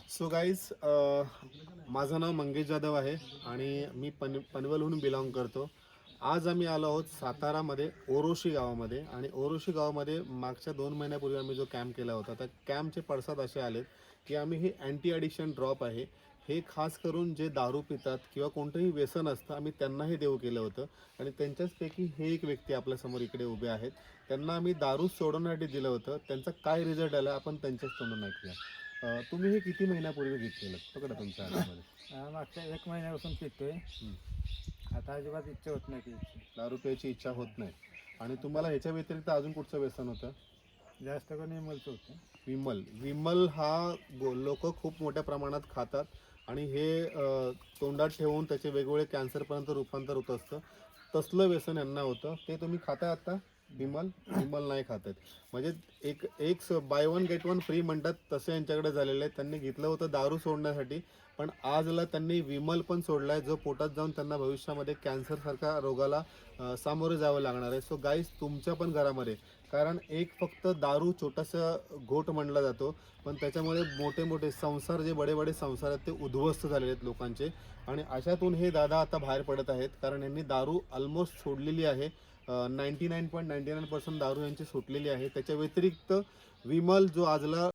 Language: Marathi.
सो गाईज, माझं नाव मंगेश जाधव आहे आणि मी पनवेलहून बिलॉंग करतो. आज आम्ही आलो आहोत सातारामध्ये ओरोशी गावामध्ये. आणि ओरोशी गावामध्ये मागच्या 2 महिन्यापूर्वी आम्ही जो कॅम्प केला होता, त्या कॅम्पचे पडसाद असे आलेत की आम्ही हे अँटी ॲडिक्शन ड्रॉप आहे, हे खास करून जे दारू पितात किंवा कोणतंही व्यसन असतं, आम्ही त्यांनाही देऊ केलं होतं. आणि त्यांच्याचपैकी हे एक व्यक्ती आपल्यासमोर इकडे उभे आहेत. त्यांना आम्ही दारू सोडवण्यासाठी दिलं होतं. त्यांचा काय रिझल्ट आला आपण त्यांच्याच तोंडून ऐकूया. तुम्ही हे किती महिन्यापूर्वी घेतलेलं पकडा तुमच्या हातामध्ये? मागच्या 1 महिन्यापासून पितोय. आता अजिबात इच्छा होत नाही प्यायची. दारू प्यायची इच्छा होत नाही. आणि तुम्हाला ह्याच्या व्यतिरिक्त अजून कुठचं व्यसन होतं? जास्त करून विमलचं होतं. विमल हा लोक खूप मोठ्या प्रमाणात खातात आणि हे तोंडात ठेवून त्याचे वेगवेगळे कॅन्सरपर्यंत रूपांतर होत असतं. तसलं व्यसन यांना होतं. ते तुम्ही खाताय आता? विमल नाही खात आहेत. म्हणजे एक एक by one get one free म्हणतात तसं यांच्याकडे झालेलं आहे. त्यांनी घेतलं होतं दारू सोडण्यासाठी, पण आजला त्यांनी विमल पण सोडलाय, जो पोटात जाऊन त्यांना भविष्यामध्ये कॅन्सरसारख्या रोगाला सामोरे जावं लागणार आहे. सो गाईज, तुमच्या पण घरामध्ये, कारण एक फक्त दारू छोटासा घोट म्हणला जातो, पण त्याच्यामुळे मोठे मोठे संसार, जे बडे बडे संसार आहेत, ते उद्ध्वस्त झालेले आहेत लोकांचे. आणि अशातून हे दादा आता बाहेर पडत आहेत, कारण यांनी दारू ऑलमोस्ट सोडलेली आहे. 99.99% दारू यांची सुटलेली आहे. त्याच्या व्यतिरिक्त विमल, जो आजला